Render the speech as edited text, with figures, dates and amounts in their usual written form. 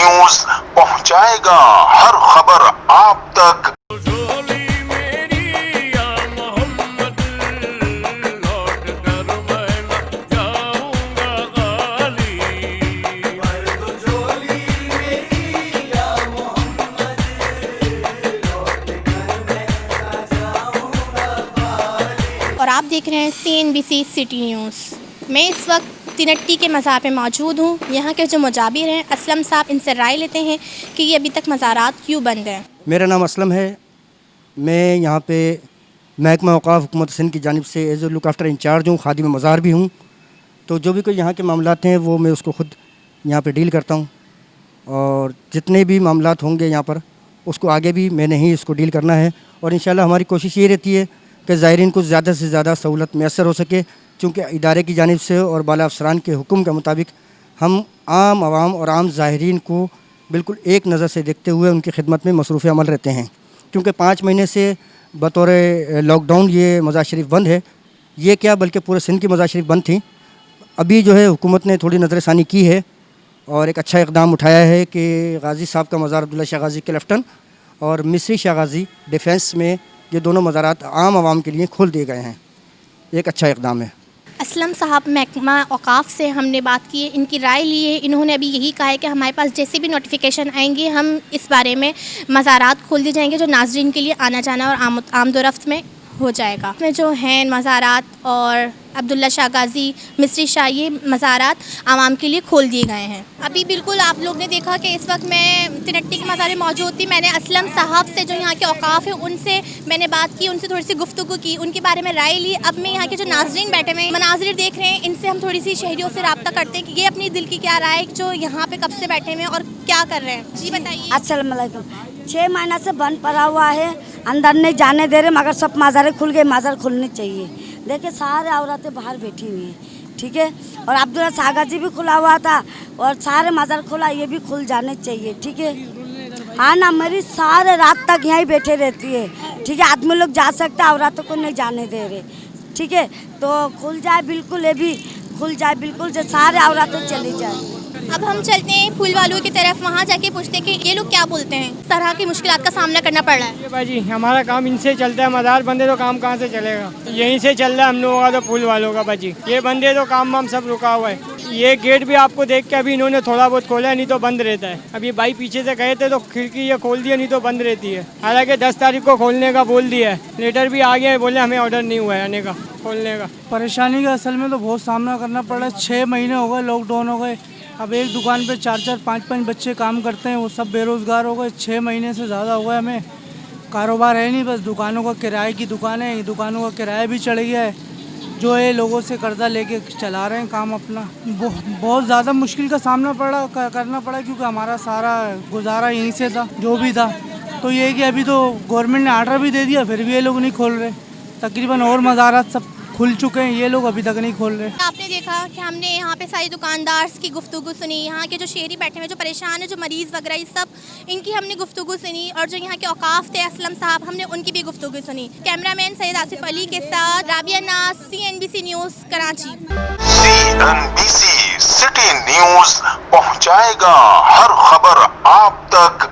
News पहुंचाएगा हर खबर आप तक। और आप देख रहे हैं CNBC सिटी न्यूज़। मैं इस वक्त तिनट्टी के मज़ार पे मौजूद हूँ। यहाँ के जो मुजाबिर हैं असलम साहब, इनसे राय लेते हैं कि ये अभी तक मज़ारात क्यों बंद हैं। मेरा नाम असलम है। मैं यहाँ पे महकमा औक़ाफ़ हुकूमत सिंध की जानिब से as a look after in charge हूँ, खादिम मज़ार भी हूँ। तो जो भी कोई यहाँ के मामलात हैं वो मैं उसको ख़ुद यहाँ पे डील करता हूँ, और जितने भी मामलात होंगे यहाँ पर उसको आगे भी मैंने ही इसको डील करना है। और इंशाल्लाह हमारी कोशिश ये रहती है कि ज़ायरीन को ज़्यादा से ज़्यादा सहूलत मैसर हो सके, चूँकि इदारे की जानिब से और बाला अफसरान के हुक्म के मुताबिक हम आम आवाम और आम ज़ायरीन को बिल्कुल एक नज़र से देखते हुए उनकी खिदमत में मसरूफ़ अमल रहते हैं। क्योंकि 5 महीने से बतौर लॉकडाउन ये मज़ार शरीफ बंद है। ये क्या बल्कि पूरे सिंध की मज़ार शरीफ बंद थी। अभी जो है हुकूमत ने थोड़ी नज़रसानी की है और एक अच्छा इक़दाम उठाया है कि गाज़ी साहब का मज़ार अब्दुल्ला शाह गाज़ी के लेफ्टन और मिस्री शाह गाज़ी डिफेंस में ये दोनों मज़ारात आम आवाम के लिए खोल दिए गए हैं। एक अच्छा इक़दाम है। असलम साहब, महकमा औक़ाफ़ से हमने बात की है, इनकी राय ली है। इन्होंने अभी यही कहा है कि हमारे पास जैसे भी नोटिफिकेशन आएंगे हम इस बारे में मज़ारात खोल दिए जाएंगे जो नाज़रीन के लिए आना जाना और आमदोरफ्त में हो जाएगा। इसमें जो हैं मज़ारात और अब्दुल्ला शाह गाज़ी, मिस्री शाह, ये मज़ारात आवाम के लिए खोल दिए गए हैं। अभी बिल्कुल आप लोग ने देखा कि इस वक्त मैं तिनट्टी के मज़ार में मौजूद थी। मैंने असलम साहब से जो यहाँ के औक़ाफ़ है उनसे मैंने बात की, उनसे थोड़ी सी गुफ्तगू की, उनके बारे में राय ली। अब मैं यहाँ के जो नाज़रीन बैठे हुए मनाज़िर देख रहे हैं, इनसे हम थोड़ी सी शहरियों से रब्ता करते हैं कि ये अपनी दिल की क्या राय है, जो यहाँ पर कब से बैठे हुए हैं और क्या कर रहे हैं। जी बताइए। अस्सलाम वालेकुम। 6 महीना से बंद पड़ा हुआ है, अंदर नहीं जाने दे रहे, मगर सब मज़ारें खुल गए। मज़ार खुलनी चाहिए। देखिए सारे औरतें बाहर बैठी हुई हैं, ठीक है। और अब्दुल्ला शाह गाज़ी भी खुला हुआ था और सारे मज़ार खुला, ये भी खुल जाने चाहिए, ठीक है। हाँ ना, मेरी सारे रात तक यहीं बैठे रहती है, ठीक है। आदमी लोग जा सकते, औरतों को नहीं जाने दे रहे, ठीक है। तो खुल जाए बिल्कुल, ये भी खुल जाए बिल्कुल, जो सारे औरतें चली जाए। अब हम चलते हैं फूल वालों की तरफ, वहाँ जाके पूछते हैं कि ये लोग क्या बोलते हैं, इस तरह की मुश्किलात का सामना करना पड़ रहा है। भाई जी, हमारा काम इनसे चलता है। मज़ार बंद है तो काम कहाँ से चलेगा? यहीं से चल रहा है हम लोगों का, तो फूल वालों का भाई जी। ये बंद है तो काम वाम सब रुका हुआ है। ये गेट भी आपको देख के अभी इन्होंने थोड़ा बहुत खोला है, नहीं तो बंद रहता है। अभी भाई पीछे से गए थे तो खिड़की ये खोल दिया, नहीं तो बंद रहती है। हालांकि 10 तारीख को खोलने का बोल दिया है, लेटर भी आ गया है, बोले हमें ऑर्डर नहीं हुआ है आने का, खोलने का। परेशानी का असल में तो बहुत सामना करना पड़ रहा है। 6 महीने हो गए, लॉकडाउन हो गए। अब एक दुकान पे 4-4, 5-5 बच्चे काम करते हैं, वो सब बेरोज़गार हो गए। 6 महीने से ज़्यादा हो गए, हमें कारोबार है नहीं। बस दुकानों का किराए की दुकान है, दुकानों का किराया भी चढ़ गया है, जो है लोगों से कर्जा लेके चला रहे हैं काम अपना। बहुत ज़्यादा मुश्किल का सामना करना पड़ा, क्योंकि हमारा सारा गुजारा यहीं से था, जो भी था। तो ये है कि अभी तो गवर्नमेंट ने आर्डर भी दे दिया, फिर भी ये लोग नहीं खोल रहे। तकरीबन और मज़ारात सब खुल चुके हैं, ये लोग अभी तक नहीं खोल रहे। आपने देखा कि हमने यहाँ पे सारी दुकानदार की गुफ्तगू सुनी, यहाँ के जो शहरी बैठे हुए जो परेशान है, जो मरीज़ वगैरह, ये सब इनकी हमने गुफ्तगू सुनी। और जो यहाँ के औक़ाफ़ थे असलम साहब, हमने उनकी भी गुफ्तगू सुनी। कैमरामैन सैयद आसिफ अली के साथ राबिया नाज, CNBC news, Karachi. CNBC city news पहुंचाएगा हर खबर आप तक।